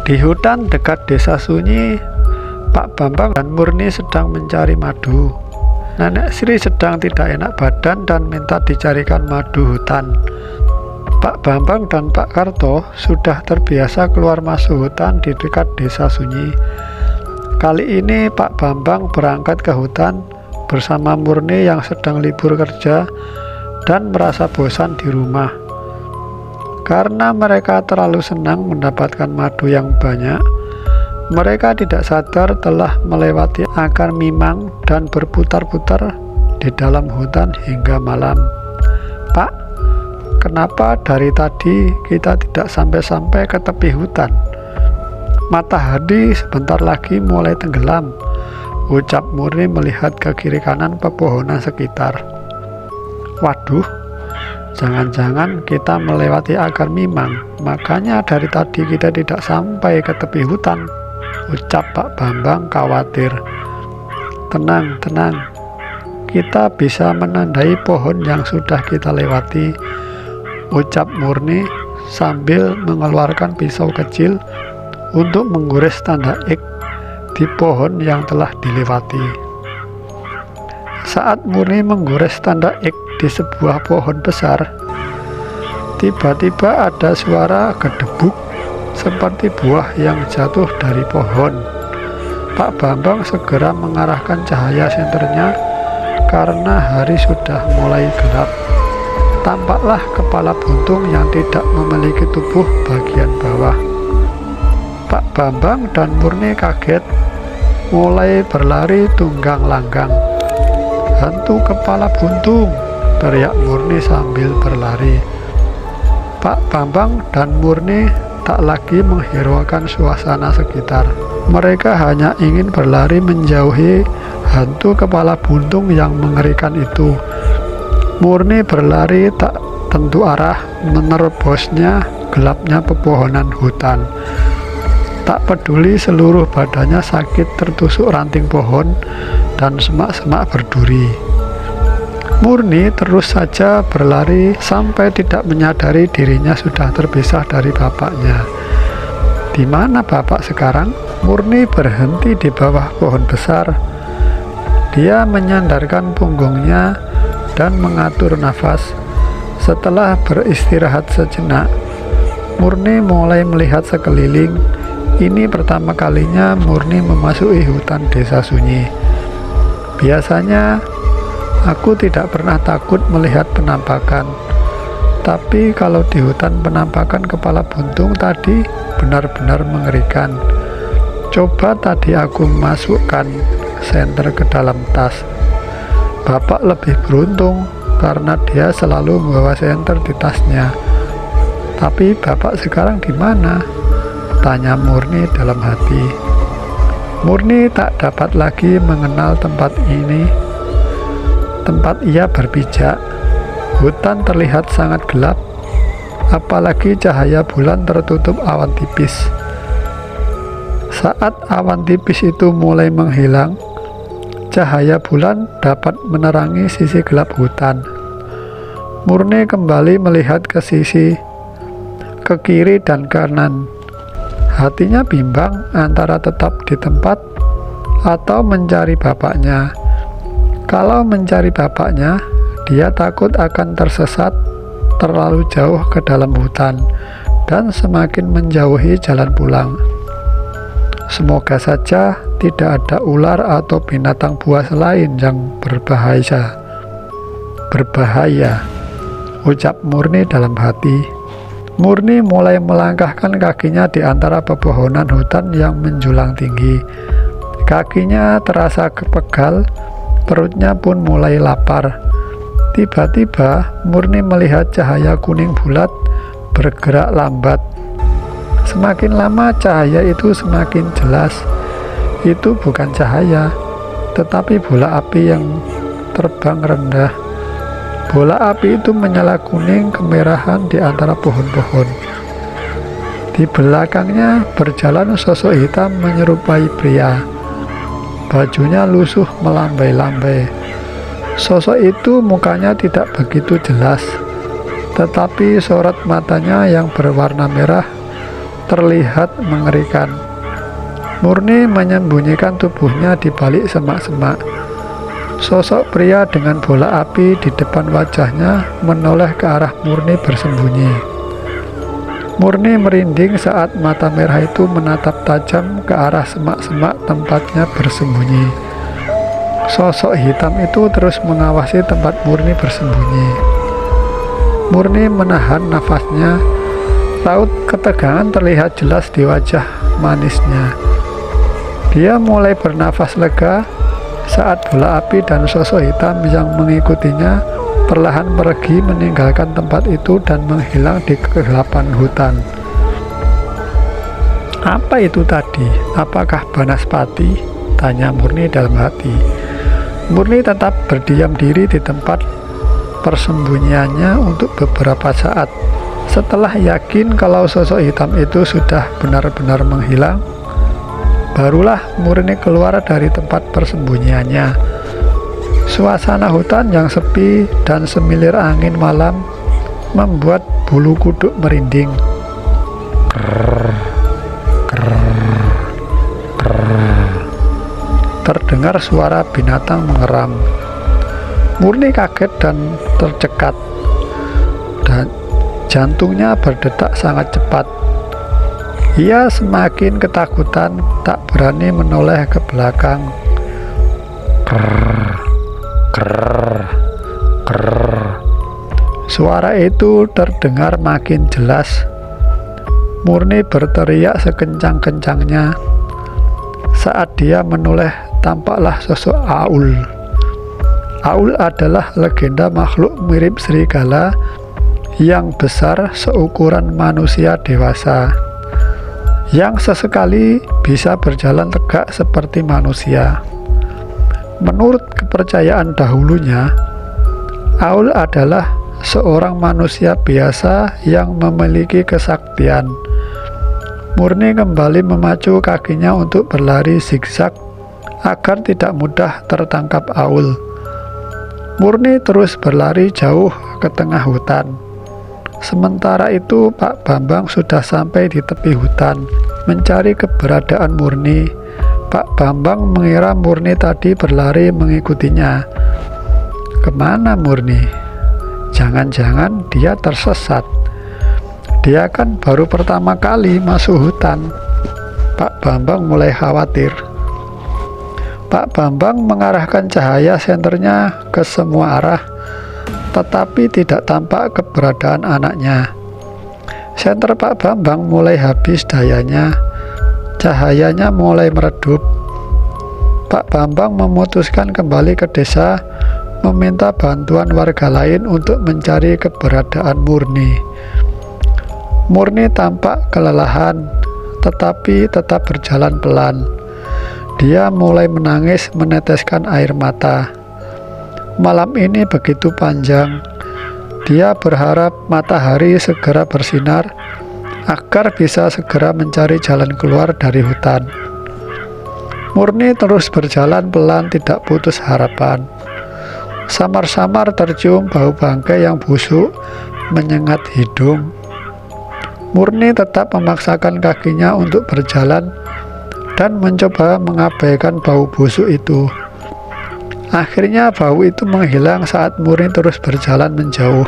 Di hutan dekat desa sunyi, Pak Bambang dan Murni sedang mencari madu. Nenek Sri sedang tidak enak badan dan minta dicarikan madu hutan. Pak Bambang dan Pak Karto sudah terbiasa keluar masuk hutan di dekat desa sunyi. Kali ini Pak Bambang berangkat ke hutan bersama Murni yang sedang libur kerja dan merasa bosan di rumah. Karena mereka terlalu senang mendapatkan madu yang banyak, mereka tidak sadar telah melewati akar mimang dan berputar-putar di dalam hutan hingga malam. "Pak, kenapa dari tadi kita tidak sampai-sampai ke tepi hutan? Matahari sebentar lagi mulai tenggelam," ucap Murni melihat ke kiri kanan pepohonan sekitar. "Waduh, jangan-jangan kita melewati akar mimang, makanya dari tadi kita tidak sampai ke tepi hutan," ucap Pak Bambang khawatir. Tenang, kita bisa menandai pohon yang sudah kita lewati," ucap Murni sambil mengeluarkan pisau kecil untuk menggores tanda X di pohon yang telah dilewati. Saat Murni menggores tanda X di sebuah pohon besar, tiba-tiba ada suara gedebuk seperti buah yang jatuh dari pohon. Pak Bambang segera mengarahkan cahaya senternya karena hari sudah mulai gelap. Tampaklah kepala buntung yang tidak memiliki tubuh bagian bawah. Pak Bambang dan Murni kaget, mulai berlari tunggang langgang. "Hantu kepala buntung!" teriak Murni sambil berlari. Pak Bambang dan Murni tak lagi menghiraukan suasana sekitar. Mereka hanya ingin berlari menjauhi hantu kepala buntung yang mengerikan itu. Murni berlari tak tentu arah menerobosnya gelapnya pepohonan hutan. Tak peduli seluruh badannya sakit tertusuk ranting pohon dan semak-semak berduri. Murni terus saja berlari sampai tidak menyadari dirinya sudah terpisah dari bapaknya. "Di mana bapak sekarang?" Murni berhenti di bawah pohon besar. Dia menyandarkan punggungnya dan mengatur nafas. Setelah beristirahat sejenak, Murni mulai melihat sekeliling. Ini pertama kalinya Murni memasuki hutan desa sunyi. Biasanya aku tidak pernah takut melihat penampakan, tapi kalau di hutan penampakan kepala buntung tadi benar-benar mengerikan. Coba tadi aku masukkan senter ke dalam tas. Bapak lebih beruntung karena dia selalu membawa senter di tasnya. Tapi bapak sekarang di mana? Tanya Murni dalam hati. Murni tak dapat lagi mengenal tempat ini. Tempat ia berpijak, hutan terlihat sangat gelap, apalagi cahaya bulan tertutup awan tipis. Saat awan tipis itu mulai menghilang, cahaya bulan dapat menerangi sisi gelap hutan. Murni kembali melihat ke kiri dan kanan. Hatinya bimbang antara tetap di tempat atau mencari bapaknya. Kalau mencari bapaknya, dia takut akan tersesat terlalu jauh ke dalam hutan dan semakin menjauhi jalan pulang. Semoga saja tidak ada ular atau binatang buas lain yang berbahaya, ucap Murni dalam hati. Murni mulai melangkahkan kakinya di antara pepohonan hutan yang menjulang tinggi. Kakinya terasa kepegal, perutnya pun mulai lapar. Tiba-tiba Murni melihat cahaya kuning bulat bergerak lambat. Semakin lama cahaya itu semakin jelas. Itu bukan cahaya, tetapi bola api yang terbang rendah. Bola api itu menyala kuning kemerahan di antara pohon-pohon. Di belakangnya berjalan sosok hitam menyerupai pria. Bajunya lusuh melambai-lambai. Sosok itu mukanya tidak begitu jelas, tetapi sorot matanya yang berwarna merah terlihat mengerikan. Murni menyembunyikan tubuhnya di balik semak-semak. Sosok pria dengan bola api di depan wajahnya menoleh ke arah Murni bersembunyi. Murni merinding saat mata merah itu menatap tajam ke arah semak-semak tempatnya bersembunyi. Sosok hitam itu terus mengawasi tempat Murni bersembunyi. Murni menahan nafasnya. Raut ketegangan terlihat jelas di wajah manisnya. Dia mulai bernafas lega saat bola api dan sosok hitam yang mengikutinya perlahan pergi meninggalkan tempat itu dan menghilang di kegelapan hutan. Apa itu tadi? Apakah Banaspati? Tanya Murni dalam hati. Murni tetap berdiam diri di tempat persembunyiannya untuk beberapa saat. Setelah yakin kalau sosok hitam itu sudah benar-benar menghilang, barulah Murni keluar dari tempat persembunyiannya. Suasana hutan yang sepi dan semilir angin malam membuat bulu kuduk merinding. Krrr, krrr, krrr. Terdengar suara binatang mengeram. Murni kaget dan tercekat, dan jantungnya berdetak sangat cepat. Ia semakin ketakutan, tak berani menoleh ke belakang. Krrr, krrr, krrr. Suara itu terdengar makin jelas. Murni berteriak sekencang-kencangnya. Saat dia menoleh, tampaklah sosok Aul. Aul adalah legenda makhluk mirip serigala yang besar seukuran manusia dewasa, yang sesekali bisa berjalan tegak seperti manusia. Menurut kepercayaan dahulunya, Aul adalah seorang manusia biasa yang memiliki kesaktian. Murni kembali memacu kakinya untuk berlari zigzag agar tidak mudah tertangkap Aul. Murni terus berlari jauh ke tengah hutan. Sementara itu Pak Bambang sudah sampai di tepi hutan mencari keberadaan Murni. Pak Bambang mengira Murni tadi berlari mengikutinya. Kemana Murni? Jangan-jangan dia tersesat. Dia kan baru pertama kali masuk hutan. Pak Bambang mulai khawatir. Pak Bambang mengarahkan cahaya senternya ke semua arah, tetapi tidak tampak keberadaan anaknya. Senter Pak Bambang mulai habis dayanya. Cahayanya mulai meredup. Pak Bambang memutuskan kembali ke desa, meminta bantuan warga lain untuk mencari keberadaan Murni. Murni tampak kelelahan, tetapi tetap berjalan pelan. Dia mulai menangis meneteskan air mata. Malam ini begitu panjang. Dia berharap matahari segera bersinar agar bisa segera mencari jalan keluar dari hutan. Murni terus berjalan pelan, tidak putus harapan. Samar-samar tercium bau bangkai yang busuk menyengat hidung. Murni tetap memaksakan kakinya untuk berjalan dan mencoba mengabaikan bau busuk itu. Akhirnya bau itu menghilang saat Murni terus berjalan menjauh.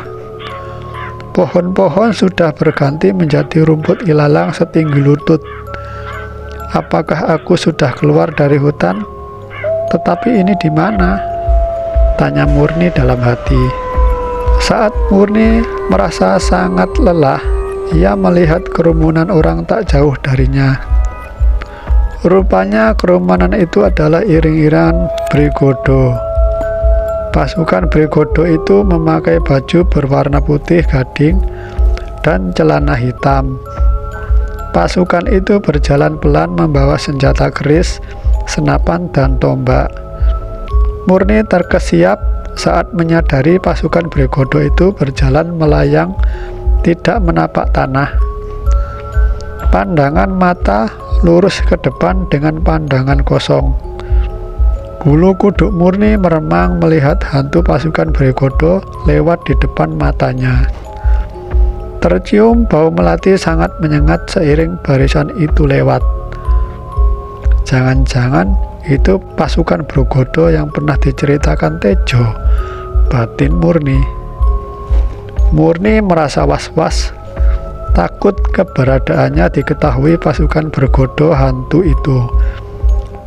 Pohon-pohon sudah berganti menjadi rumput ilalang setinggi lutut. Apakah aku sudah keluar dari hutan? Tetapi ini di mana? Tanya Murni dalam hati. Saat Murni merasa sangat lelah, ia melihat kerumunan orang tak jauh darinya. Rupanya kerumunan itu adalah iring-iringan Brigodo. Pasukan Brigodo itu memakai baju berwarna putih gading dan celana hitam. Pasukan itu berjalan pelan membawa senjata keris, senapan, dan tombak. Murni terkesiap saat menyadari pasukan Brigodo itu berjalan melayang, tidak menapak tanah. Pandangan mata lurus ke depan dengan pandangan kosong. Bulu kuduk Murni meremang melihat hantu pasukan Brigodo lewat di depan matanya. Tercium bau melati sangat menyengat seiring barisan itu lewat. Jangan-jangan itu pasukan Brogodo yang pernah diceritakan Tejo, batin Murni. Murni merasa was-was, takut keberadaannya diketahui pasukan Brogodo hantu itu.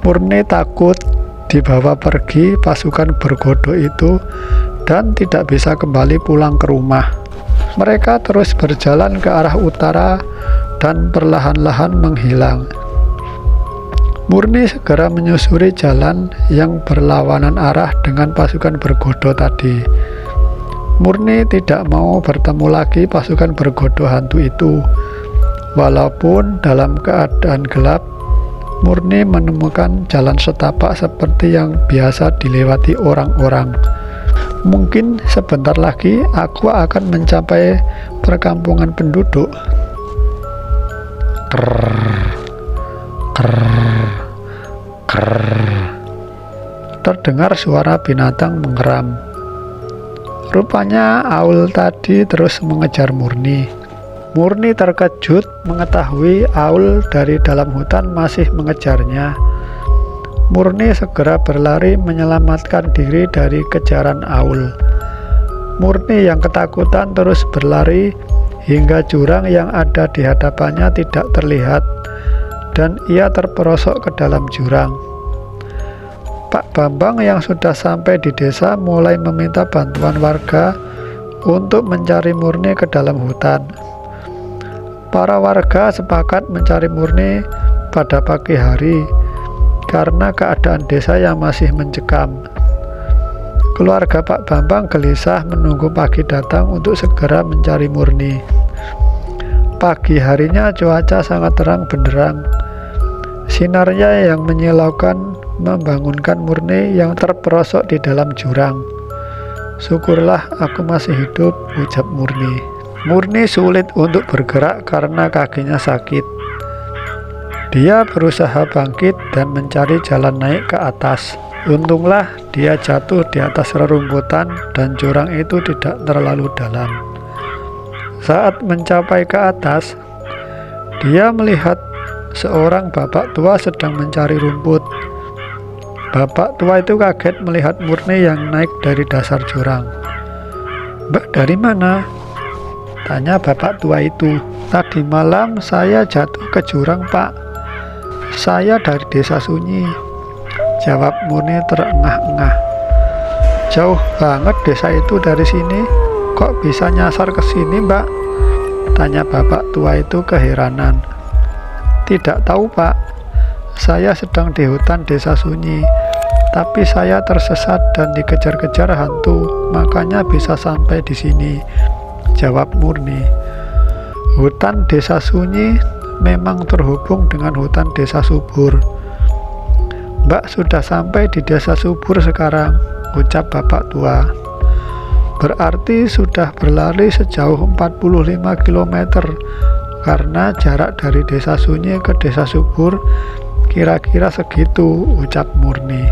Murni takut dibawa pergi pasukan Brogodo itu dan tidak bisa kembali pulang ke rumah. Mereka terus berjalan ke arah utara dan perlahan-lahan menghilang. Murni segera menyusuri jalan yang berlawanan arah dengan pasukan Brogodo tadi. Murni tidak mau bertemu lagi pasukan Brogodo hantu itu. Walaupun dalam keadaan gelap, Murni menemukan jalan setapak seperti yang biasa dilewati orang-orang. Mungkin sebentar lagi aku akan mencapai perkampungan penduduk. Krrr, krrr, krrr. Terdengar suara binatang mengeram. Rupanya Aul tadi terus mengejar Murni. Murni terkejut mengetahui Aul dari dalam hutan masih mengejarnya. Murni segera berlari menyelamatkan diri dari kejaran Aul. Murni yang ketakutan terus berlari hingga jurang yang ada di hadapannya tidak terlihat dan ia terperosok ke dalam jurang. Pak Bambang yang sudah sampai di desa mulai meminta bantuan warga untuk mencari Murni ke dalam hutan. Para warga sepakat mencari Murni pada pagi hari karena keadaan desa yang masih mencekam. Keluarga Pak Bambang gelisah menunggu pagi datang untuk segera mencari Murni. Pagi harinya cuaca sangat terang benderang. Sinarnya yang menyilaukan membangunkan Murni yang terperosok di dalam jurang. Syukurlah aku masih hidup, ucap Murni. Murni sulit untuk bergerak karena kakinya sakit. Dia berusaha bangkit dan mencari jalan naik ke atas. Untunglah dia jatuh di atas rerumputan dan jurang itu tidak terlalu dalam. Saat mencapai ke atas, dia melihat seorang bapak tua sedang mencari rumput. Bapak tua itu kaget melihat Murni yang naik dari dasar jurang. "Mbak, dari mana?" tanya bapak tua itu. "Tadi malam saya jatuh ke jurang, Pak. Saya dari desa Sunyi," jawab Murni terengah-engah. "Jauh banget desa itu dari sini. Kok bisa nyasar ke sini, Mbak?" tanya bapak tua itu keheranan. "Tidak tahu, Pak. Saya sedang di hutan desa Sunyi, tapi saya tersesat dan dikejar-kejar hantu, makanya bisa sampai di sini," jawab Murni. Hutan desa Sunyi memang terhubung dengan hutan desa Subur. "Mbak sudah sampai di desa Subur sekarang," ucap bapak tua. "Berarti sudah berlari sejauh 45 km karena jarak dari desa Sunyi ke desa Subur kira-kira segitu," ucap Murni.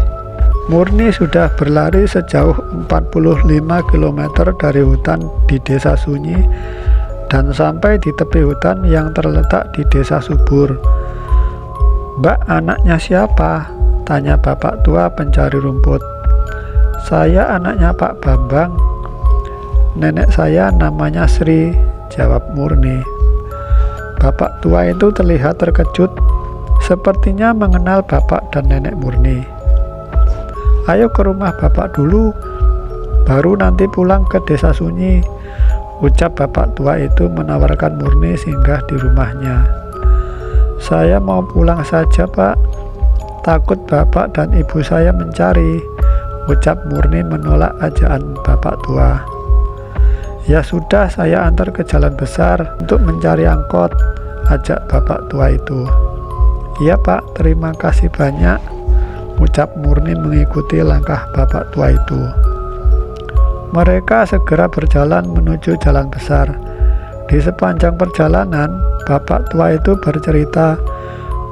Murni sudah berlari sejauh 45 km dari hutan di desa Sunyi dan sampai di tepi hutan yang terletak di desa Subur. "Mbak, anaknya siapa?" tanya bapak tua pencari rumput. "Saya anaknya Pak Bambang. Nenek saya namanya Sri," jawab Murni. Bapak tua itu terlihat terkejut, sepertinya mengenal bapak dan nenek Murni. "Ayo ke rumah bapak dulu, baru nanti pulang ke desa Sunyi," ucap bapak tua itu menawarkan Murni singgah di rumahnya. "Saya mau pulang saja, Pak. Takut bapak dan ibu saya mencari," ucap Murni menolak ajakan bapak tua. "Ya sudah, saya antar ke jalan besar untuk mencari angkot," ajak bapak tua itu. "Iya, Pak, terima kasih banyak," ucap Murni mengikuti langkah bapak tua itu. Mereka segera berjalan menuju jalan besar. Di sepanjang perjalanan, bapak tua itu bercerita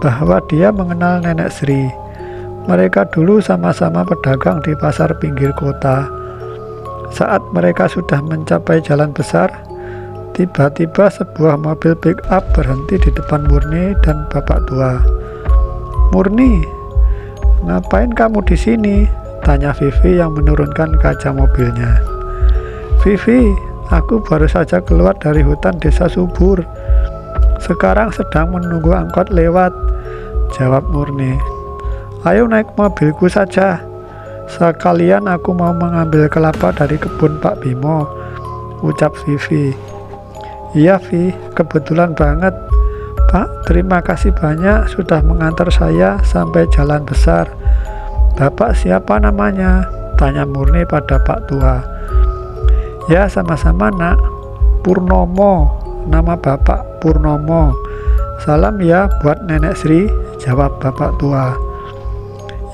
bahwa dia mengenal nenek Sri. Mereka dulu sama-sama pedagang di pasar pinggir kota. Saat mereka sudah mencapai jalan besar, Tiba-tiba sebuah mobil pick up berhenti di depan Murni dan bapak tua. "Murni, ngapain kamu di sini?" tanya Vivi yang menurunkan kaca mobilnya. "Vivi, aku baru saja keluar dari hutan desa subur. Sekarang sedang menunggu angkot lewat," jawab Murni. "Ayo naik mobilku saja. Sekalian aku mau mengambil kelapa dari kebun Pak Bimo," ucap Vivi. "Iya Vi, kebetulan banget. Pak, terima kasih banyak sudah mengantar saya sampai jalan besar. Bapak siapa namanya?" tanya Murni pada Pak tua. "Ya sama-sama nak, Purnomo, nama Bapak Purnomo. Salam ya buat Nenek Sri," jawab bapak tua.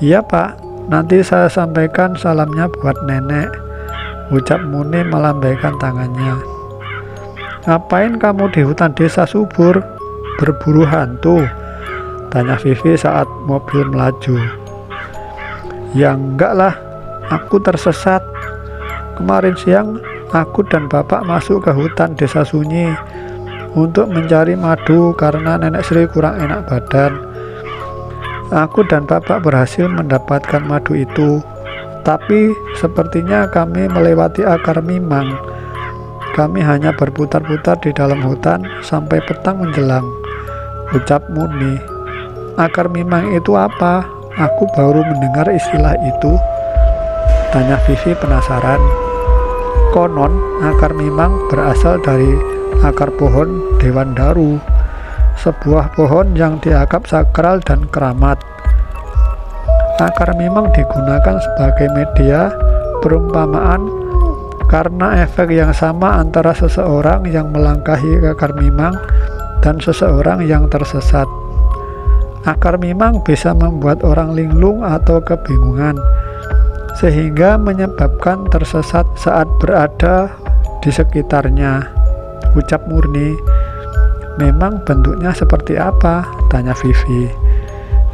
"Iya Pak, nanti saya sampaikan salamnya buat nenek," ucap Murni melambaikan tangannya. "Ngapain kamu di hutan desa subur? Berburu hantu?" tanya Vivi saat mobil melaju. "Ya enggak lah, aku tersesat. Kemarin siang aku dan bapak masuk ke hutan desa sunyi untuk mencari madu karena Nenek Sri kurang enak badan. Aku dan bapak berhasil mendapatkan madu itu, tapi sepertinya kami melewati akar mimang. Kami hanya berputar-putar di dalam hutan sampai petang menjelang," ucap Murni. "Akar mimang itu apa? Aku baru mendengar istilah itu," tanya Vivi penasaran. "Konon akar mimang berasal dari akar pohon Dewandaru, sebuah pohon yang dianggap sakral dan keramat. Akar mimang digunakan sebagai media perumpamaan karena efek yang sama antara seseorang yang melangkahi akar mimang dan seseorang yang tersesat. Akar mimang bisa membuat orang linglung atau kebingungan, sehingga menyebabkan tersesat saat berada di sekitarnya," ucap Murni. "Memang bentuknya seperti apa?" tanya Vivi.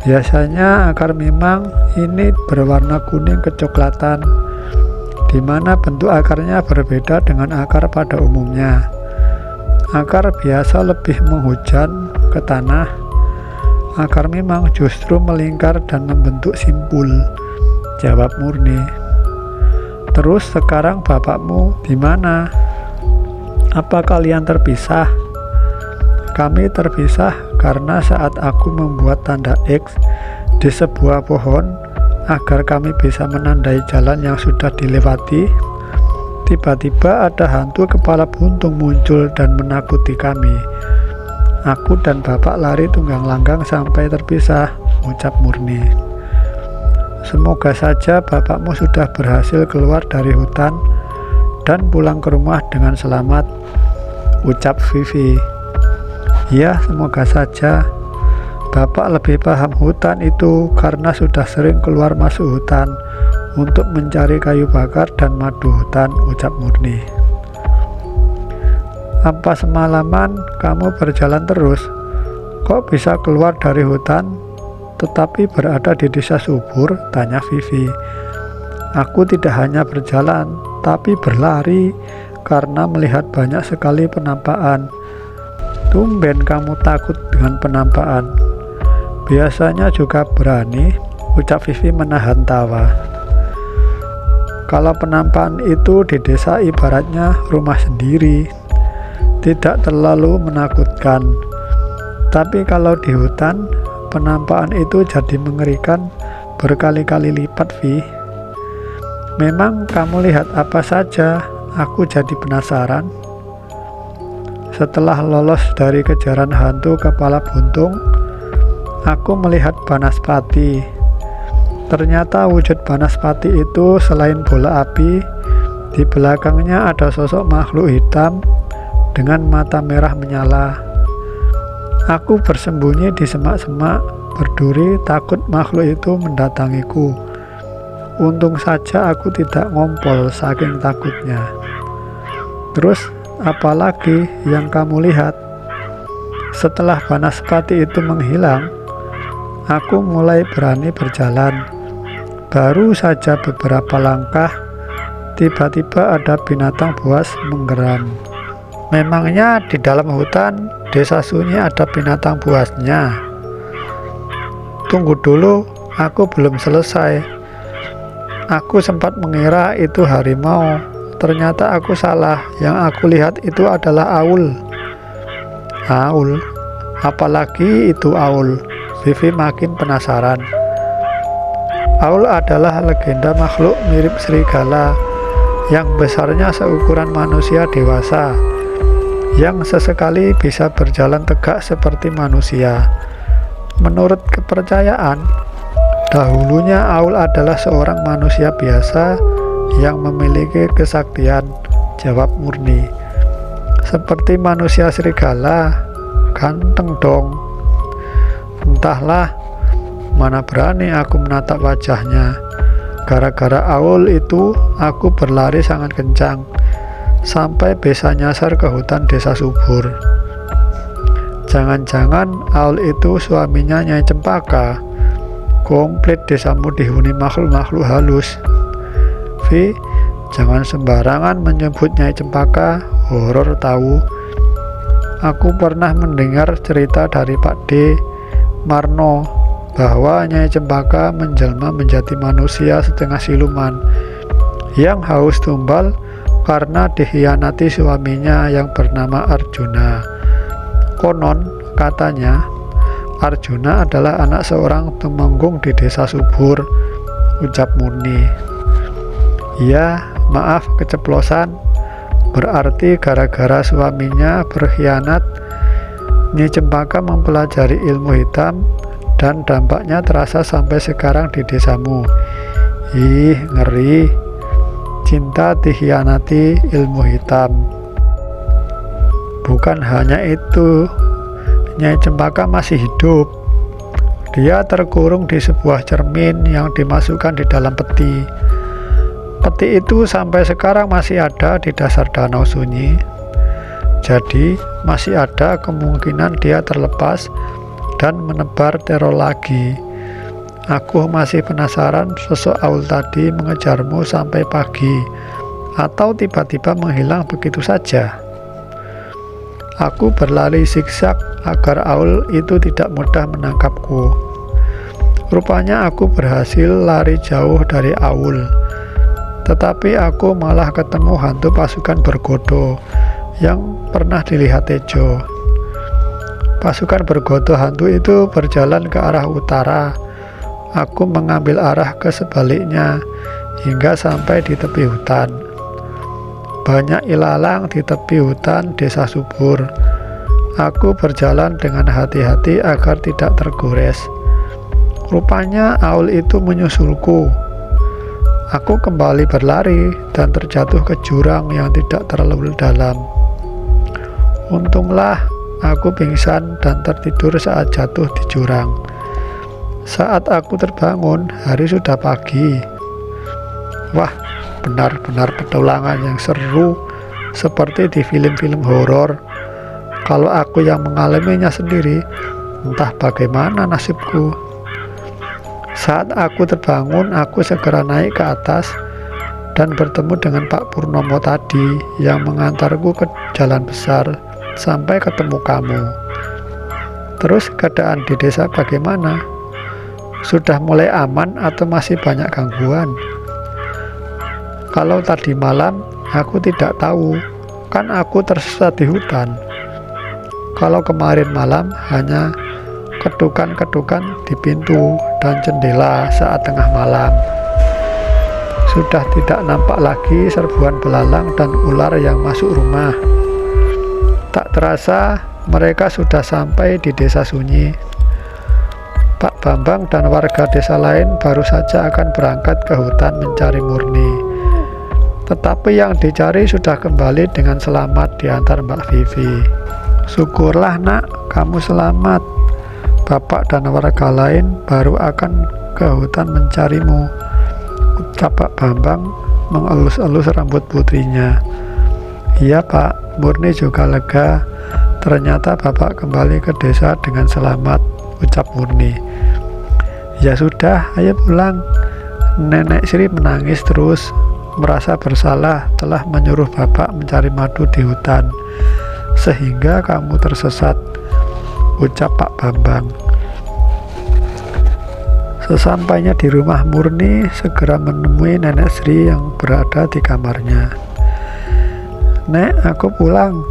"Biasanya akar mimang ini berwarna kuning kecoklatan, di mana bentuk akarnya berbeda dengan akar pada umumnya. Akar biasa lebih menghujan ke tanah. Akar mimang justru melingkar dan membentuk simpul," jawab Murni. "Terus sekarang bapakmu di mana? Apa kalian terpisah?" "Kami terpisah karena saat aku membuat tanda X di sebuah pohon agar kami bisa menandai jalan yang sudah dilewati, tiba-tiba ada hantu kepala buntung muncul dan menakuti kami. Aku dan bapak lari tunggang-langgang sampai terpisah," ucap Murni. "Semoga saja bapakmu sudah berhasil keluar dari hutan dan pulang ke rumah dengan selamat," ucap Vivi. "Ya, semoga saja. Bapak lebih paham hutan itu karena sudah sering keluar masuk hutan untuk mencari kayu bakar dan madu hutan," ucap Murni. "Apa semalaman kamu berjalan terus? Kok bisa keluar dari hutan tetapi berada di desa subur?" tanya Vivi. "Aku tidak hanya berjalan, tapi berlari karena melihat banyak sekali penampakan." "Tumben kamu takut dengan penampakan. Biasanya juga berani," ucap Vivi menahan tawa. "Kalau penampakan itu di desa ibaratnya rumah sendiri, tidak terlalu menakutkan. Tapi kalau di hutan, penampakan itu jadi mengerikan berkali-kali lipat, Vi. Memang kamu lihat apa saja? Aku jadi penasaran." "Setelah lolos dari kejaran hantu kepala buntung, aku melihat Banaspati. Ternyata wujud Banaspati itu selain bola api, di belakangnya ada sosok makhluk hitam dengan mata merah menyala. Aku bersembunyi di semak-semak berduri takut makhluk itu mendatangiku. Untung saja aku tidak ngompol saking takutnya." "Terus apalagi yang kamu lihat?" "Setelah Banaspati itu menghilang, aku mulai berani berjalan. Baru saja beberapa langkah, tiba-tiba ada binatang buas menggeram. Memangnya di dalam hutan desa sunyi ada binatang buasnya? Tunggu dulu, aku belum selesai. Aku sempat mengira itu harimau. Ternyata aku salah. Yang aku lihat itu adalah aul. Aul? Apalagi itu aul? Vivi makin penasaran. Aul adalah legenda makhluk mirip serigala yang besarnya seukuran manusia dewasa, yang sesekali bisa berjalan tegak seperti manusia. Menurut kepercayaan, dahulunya aul adalah seorang manusia biasa yang memiliki kesaktian. Jawab Murni. Seperti manusia serigala, ganteng dong. Entahlah, mana berani aku menatap wajahnya. Gara-gara aul itu, aku berlari sangat kencang sampai bisa nyasar ke hutan desa subur. Jangan-jangan aul itu suaminya Nyai Cempaka. Komplit desamu dihuni makhluk-makhluk halus. Vi, jangan sembarangan menyebut Nyai Cempaka, horor tahu. Aku pernah mendengar cerita dari Pak D. Marno bahwa Nyai Cempaka menjelma menjadi manusia setengah siluman yang haus tumbal karena dikhianati suaminya yang bernama Arjuna. Konon katanya Arjuna adalah anak seorang tumenggung di desa subur. Ucap Murni. Ya, maaf keceplosan. Berarti gara-gara suaminya berkhianat, Nyai Cempaka mempelajari ilmu hitam dan dampaknya terasa sampai sekarang di desamu. Ih, ngeri. Cinta dikhianati ilmu hitam. Bukan hanya itu, Nyai Cempaka masih hidup. Dia terkurung di sebuah cermin yang dimasukkan di dalam peti. Peti itu sampai sekarang masih ada di dasar danau sunyi. Jadi masih ada kemungkinan dia terlepas dan menebar teror lagi. Aku masih penasaran sosok aul tadi mengejarmu sampai pagi atau tiba-tiba menghilang begitu saja. Aku berlari zigzag agar aul itu tidak mudah menangkapku. Rupanya aku berhasil lari jauh dari aul. Tetapi aku malah ketemu hantu pasukan bergodo yang pernah dilihat Tejo. Pasukan bergodo hantu itu berjalan ke arah utara. Aku mengambil arah ke sebaliknya hingga sampai di tepi hutan. Banyak ilalang di tepi hutan desa subur. Aku berjalan dengan hati-hati agar tidak tergores. Rupanya aul itu menyusulku. Aku kembali berlari dan terjatuh ke jurang yang tidak terlalu dalam. Untunglah aku pingsan dan tertidur saat jatuh di jurang. Saat aku terbangun, hari sudah pagi. Wah, benar-benar petualangan yang seru seperti di film-film horor. Kalau aku yang mengalaminya sendiri, entah bagaimana nasibku. Saat aku terbangun, aku segera naik ke atas dan bertemu dengan Pak Purnomo tadi yang mengantarku ke jalan besar sampai ketemu kamu. Terus keadaan di desa bagaimana? Sudah mulai aman atau masih banyak gangguan? Kalau tadi malam, aku tidak tahu, kan aku tersesat di hutan. Kalau kemarin malam, hanya ketukan-ketukan di pintu dan jendela saat tengah malam. Sudah tidak nampak lagi serbuan belalang dan ular yang masuk rumah. Tak terasa, mereka sudah sampai di desa sunyi. Pak Bambang dan warga desa lain baru saja akan berangkat ke hutan mencari Murni. Tetapi yang dicari sudah kembali dengan selamat di antar Mbak Vivi. Syukurlah nak, kamu selamat. Bapak dan warga lain baru akan ke hutan mencarimu. Ucap Pak Bambang mengelus-elus rambut putrinya. Iya Pak, Murni juga lega. Ternyata Bapak kembali ke desa dengan selamat, ucap Murni. Ya sudah, ayo pulang. Nenek Sri menangis terus, merasa bersalah telah menyuruh Bapak mencari madu di hutan. sehingga kamu tersesat, ucap Pak Bambang. Sesampainya di rumah, Murni segera menemui Nenek Sri yang berada di kamarnya. "Nek, aku pulang.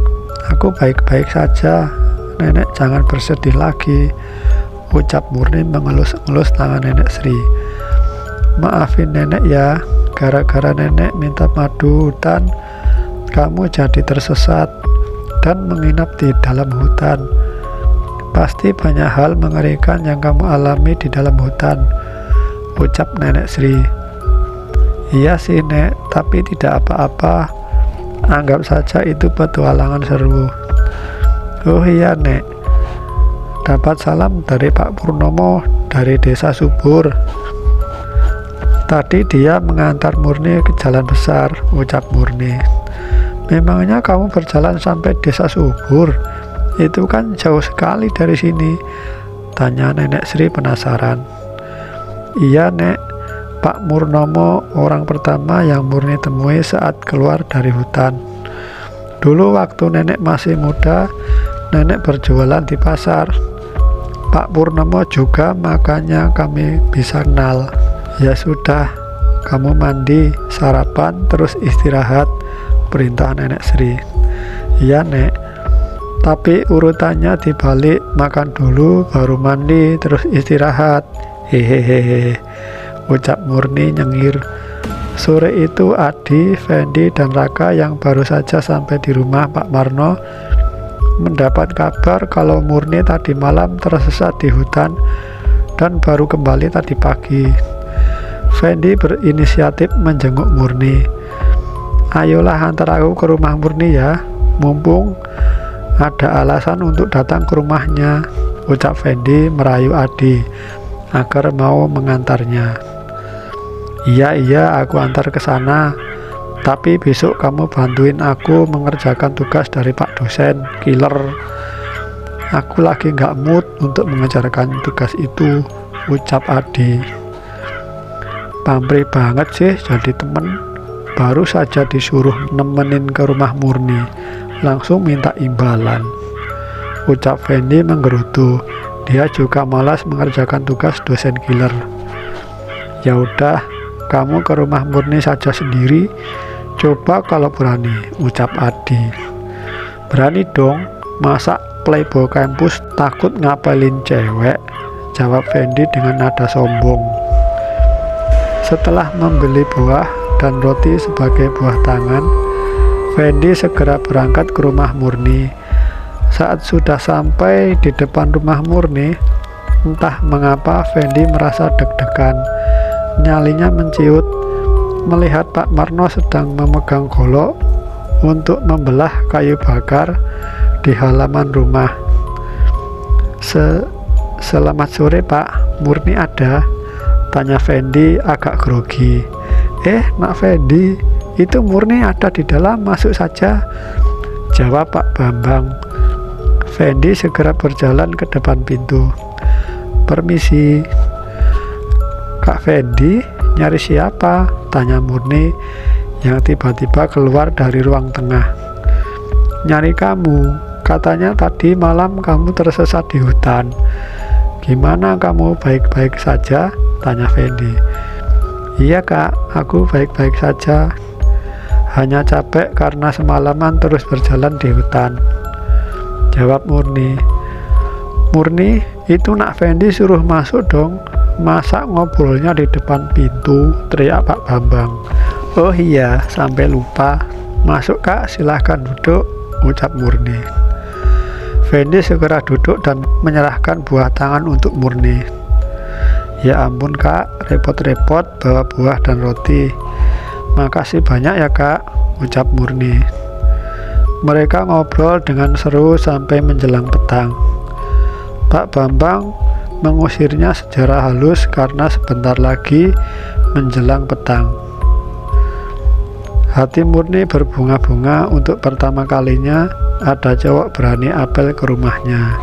Aku baik-baik saja. Nenek jangan bersedih lagi," ucap Murni mengelus-elus tangan Nenek Sri. "Maafin Nenek ya, gara-gara Nenek minta madu hutan, kamu jadi tersesat dan menginap di dalam hutan. Pasti banyak hal mengerikan yang kamu alami di dalam hutan," ucap Nenek Sri. "Iya sih Nek, tapi tidak apa-apa. Anggap saja itu petualangan seru." "Oh iya Nek, dapat salam dari Pak Purnomo dari Desa Subur. Tadi dia mengantar Murni ke jalan besar," ucap Murni. "Memangnya kamu berjalan sampai Desa Subur? Itu kan jauh sekali dari sini," tanya Nenek Sri penasaran. "Iya Nek, Pak Purnomo orang pertama yang Murni temui saat keluar dari hutan. Dulu waktu Nenek masih muda, Nenek berjualan di pasar. Pak Purnomo juga, makanya kami bisa kenal." "Ya sudah, kamu mandi, sarapan, terus istirahat," perintah Nenek Sri. "Iya Nek, tapi urutannya dibalik, makan dulu baru mandi terus istirahat." "Hehehe," ucap Murni nyengir. Sore itu Adi, Fendi, dan Raka yang baru saja sampai di rumah Pak Marno mendapat kabar kalau Murni tadi malam tersesat di hutan dan baru kembali tadi pagi. Fendi berinisiatif menjenguk Murni. "Ayolah antar aku ke rumah Murni ya, mumpung ada alasan untuk datang ke rumahnya," ucap Fendi merayu Adi agar mau mengantarnya. Iya, aku antar ke sana. Tapi besok kamu bantuin aku mengerjakan tugas dari Pak dosen killer. Aku lagi nggak mood untuk mengerjakan tugas itu," ucap Adi. "Pamrih banget sih jadi temen. Baru saja disuruh nemenin ke rumah Murni, langsung minta imbalan," ucap Fendi menggerutu. Dia juga malas mengerjakan tugas dosen killer. "Ya udah, kamu ke rumah Murni saja sendiri. Coba kalau berani," ucap Adi. "Berani dong, masa playboy kampus takut ngapelin cewek," jawab Fendi dengan nada sombong. Setelah membeli buah dan roti sebagai buah tangan, Fendi segera berangkat ke rumah Murni. Saat sudah sampai di depan rumah Murni, entah mengapa Fendi merasa deg-degan. Nyalinya menciut melihat Pak Marno sedang memegang golok untuk membelah kayu bakar di halaman rumah. Selamat sore Pak, Murni ada?" tanya Fendi agak grogi. Nak Fendi, itu Murni ada di dalam, masuk saja," jawab Pak Bambang. Fendi segera berjalan ke depan pintu. "Permisi, Kak Fendi, nyari siapa?" tanya Murni yang tiba-tiba keluar dari ruang tengah. "Nyari kamu, katanya tadi malam kamu tersesat di hutan. Gimana kamu, baik-baik saja?" tanya Fendi. "Iya Kak, aku baik-baik saja. Hanya capek karena semalaman terus berjalan di hutan," jawab Murni. "Murni, itu Nak Fendi suruh masuk dong. Masa ngobrolnya di depan pintu?" teriak Pak Bambang. "Oh iya, sampai lupa. Masuk Kak, silahkan duduk," ucap Murni. Fendi segera duduk dan menyerahkan buah tangan untuk Murni. "Ya ampun Kak, repot-repot bawa buah dan roti. Makasih banyak ya Kak," ucap Murni. Mereka ngobrol dengan seru sampai menjelang petang. Pak Bambang mengusirnya secara halus karena sebentar lagi menjelang petang. Hati Murni berbunga-bunga untuk pertama kalinya ada cowok berani apel ke rumahnya.